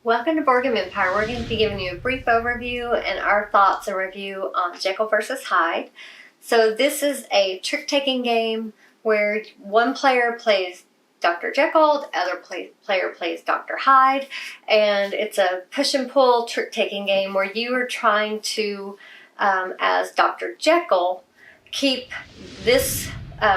Welcome to Board Game Empire. We're going to be giving you a brief overview and our thoughts and review on Jekyll versus Hyde. So this is a trick-taking game where one player plays Dr. Jekyll, the other player plays Dr. Hyde, and it's a push and pull trick-taking game where you are trying to, as Dr. Jekyll, keep this,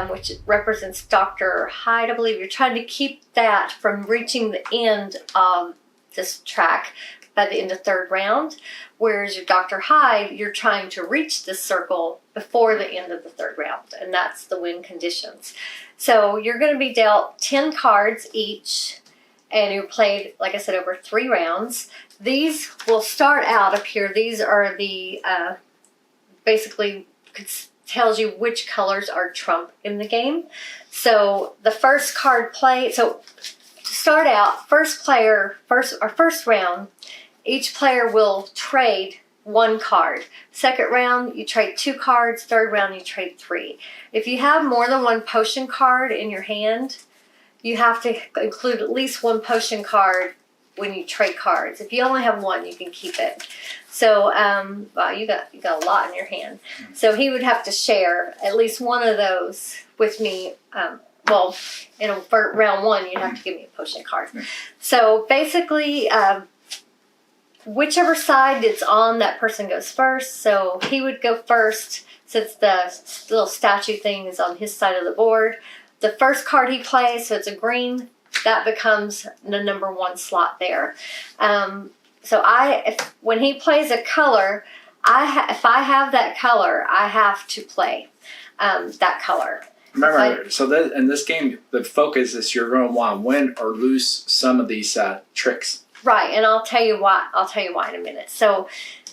which represents Dr. Hyde, I believe. You're trying to keep that from reaching the end of this track by the end of third round, whereas your Dr. Hyde, you're trying to reach this circle before the end of the third round, and that's the win conditions. So you're going to be dealt 10 cards each, and you're played, like I said, over 3 rounds. These will start out up here. These are the, basically tells you which colors are trump in the game. So the first card play, so to start out, first round, each player will trade 1 card. Second round, you trade 2 cards. Third round, you trade 3. If you have more than 1 potion card in your hand, you have to include at least 1 potion card when you trade cards. If you only have 1, you can keep it. So, wow, you got a lot in your hand. So he would have to share at least 1 of those with me. Well, for round 1, you'd have to give me a potion card. So basically, whichever side it's on, that person goes first. So he would go first since the little statue thing is on his side of the board. The first card he plays, so it's a green, that becomes the number 1 slot there. So when he plays a color, if I have that color, I have to play that color. Remember, in this game, the focus is you're going to want to win or lose some of these tricks. Right, and I'll tell you why. I'll tell you why in a minute. So,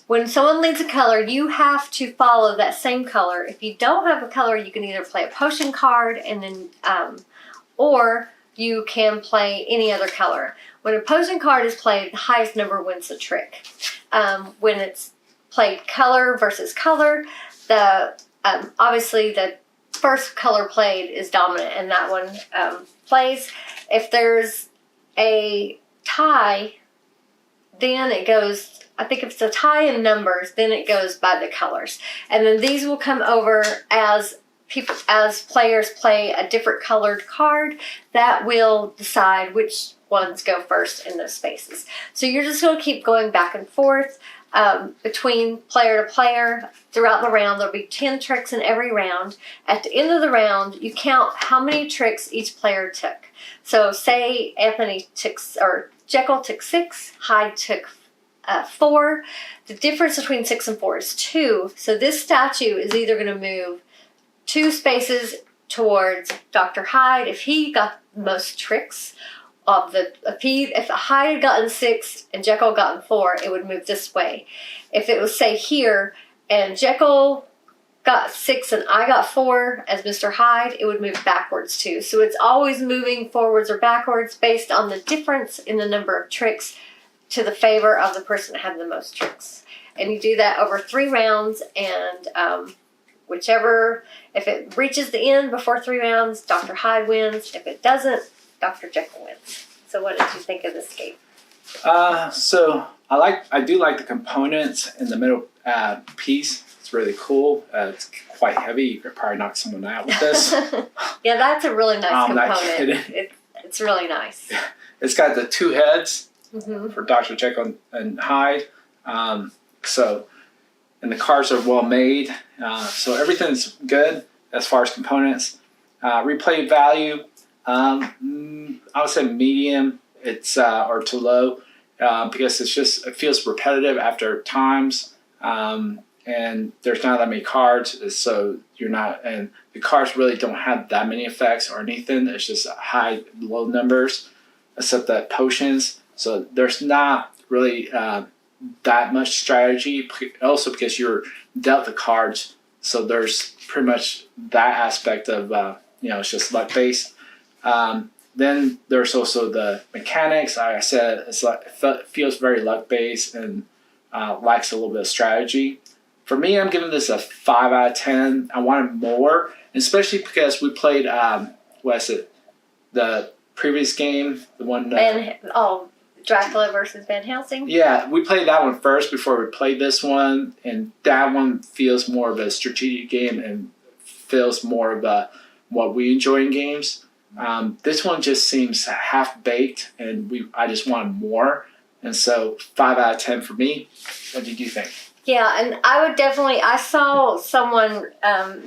when someone leads a color, you have to follow that same color. If you don't have a color, you can either play a potion card, and then, or you can play any other color. When a potion card is played, the highest number wins the trick. When it's played color versus color, obviously the first color played is dominant, and that one plays. If there's a tie, then it goes, I think if it's a tie in numbers, then it goes by the colors. And then these will come over as players play a different colored card. That will decide which ones go first in those spaces. So you're just going to keep going back and forth between player to player throughout the round. There'll be 10 tricks in every round. At the end of the round, you count how many tricks each player took. So say Jekyll took 6, Hyde took 4. The difference between 6 and 4 is 2. So this statue is either going to move 2 spaces towards Dr. Hyde if he got the most tricks. If Hyde had gotten 6 and Jekyll gotten 4, it would move this way. If it was, say, here, and Jekyll got 6 and I got 4 as Mr. Hyde, it would move backwards too. So it's always moving forwards or backwards based on the difference in the number of tricks to the favor of the person that had the most tricks. And you do that over 3 rounds, and if it reaches the end before 3 rounds, Dr. Hyde wins. If it doesn't, Dr. Jekyll wins. So what did you think of this game? So I do like the components in the middle piece. It's really cool. It's quite heavy. You could probably knock someone out with this. Yeah, that's a really nice Not component. kidding. It's really nice. It's got the 2 heads for Dr. Jekyll and Hyde. And the cards are well made. So everything's good as far as components. Replay value, I would say medium. It's or too low because it feels repetitive after times. And there's not that many cards, so and the cards really don't have that many effects or anything. It's just high, low numbers, except that potions. So there's not really that much strategy. Also because you're dealt the cards, so there's pretty much that aspect of it's just luck based. Then there's also the mechanics. Like I said, it feels very luck based and lacks a little bit of strategy. For me, I'm giving this a 5 out of 10. I wanted more, especially because we played, the previous game, the one... Dracula versus Van Helsing. Yeah, we played that one first before we played this one, and that one feels more of a strategic game and feels more of a what we enjoy in games. This one just seems half baked, and I just wanted more. And so 5 out of 10 for me. What did you think? Yeah, and I would definitely. I saw someone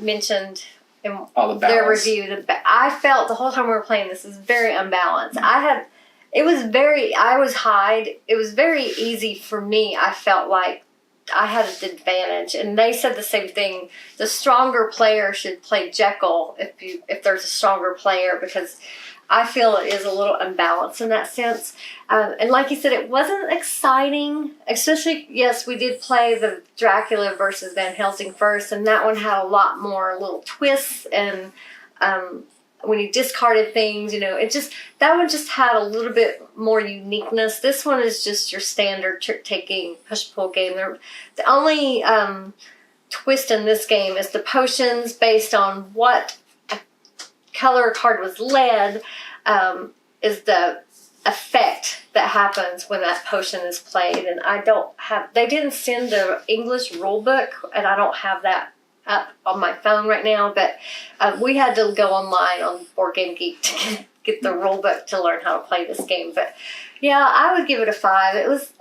mentioned in their review that I felt the whole time we were playing this is very unbalanced. It was Hyde. It was very easy for me. I felt like I had an advantage, and they said the same thing. The stronger player should play Jekyll if there's a stronger player, because I feel it is a little unbalanced in that sense. And like you said, it wasn't exciting, especially, yes, we did play the Dracula versus Van Helsing first, and that one had a lot more little twists, and when you discarded things, that one just had a little bit more uniqueness. This one is just your standard trick-taking push-pull game. The only twist in this game is the potions based on what color card was led, is the effect that happens when that potion is played. And they didn't send the English rule book, and I don't have that up on my phone right now, but we had to go online on Board Game Geek to get the rule book to learn how to play this game. But yeah, I would give it a 5. It was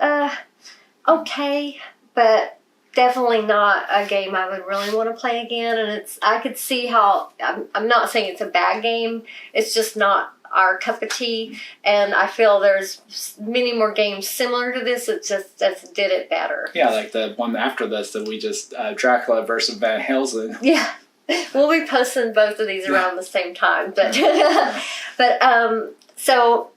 okay, but definitely not a game I would really want to play again. And I could see how, I'm not saying it's a bad game, it's just not our cup of tea, and I feel there's many more games similar to this. It just did it better. Yeah, like the one after this that we just Dracula versus Van Helsing. Yeah, we'll be posting both of these around the same time. But so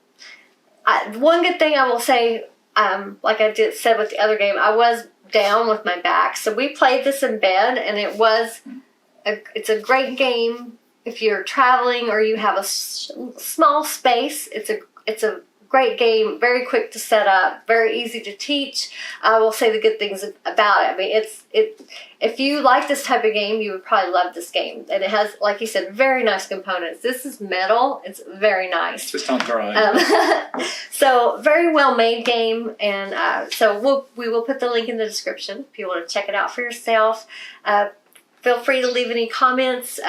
one good thing I will say, like I said with the other game, I was down with my back, so we played this in bed, and it's a great game. If you're traveling or you have a small space, it's a great game, very quick to set up, very easy to teach. I will say the good things about it. I mean, if you like this type of game, you would probably love this game. And it has, like you said, very nice components. This is metal. It's very nice. Just don't throw it. So, very well-made game. And so we will put the link in the description if you want to check it out for yourself. Feel free to leave any comments.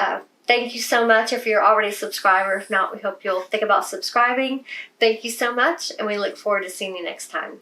Thank you so much if you're already a subscriber. If not, we hope you'll think about subscribing. Thank you so much, and we look forward to seeing you next time.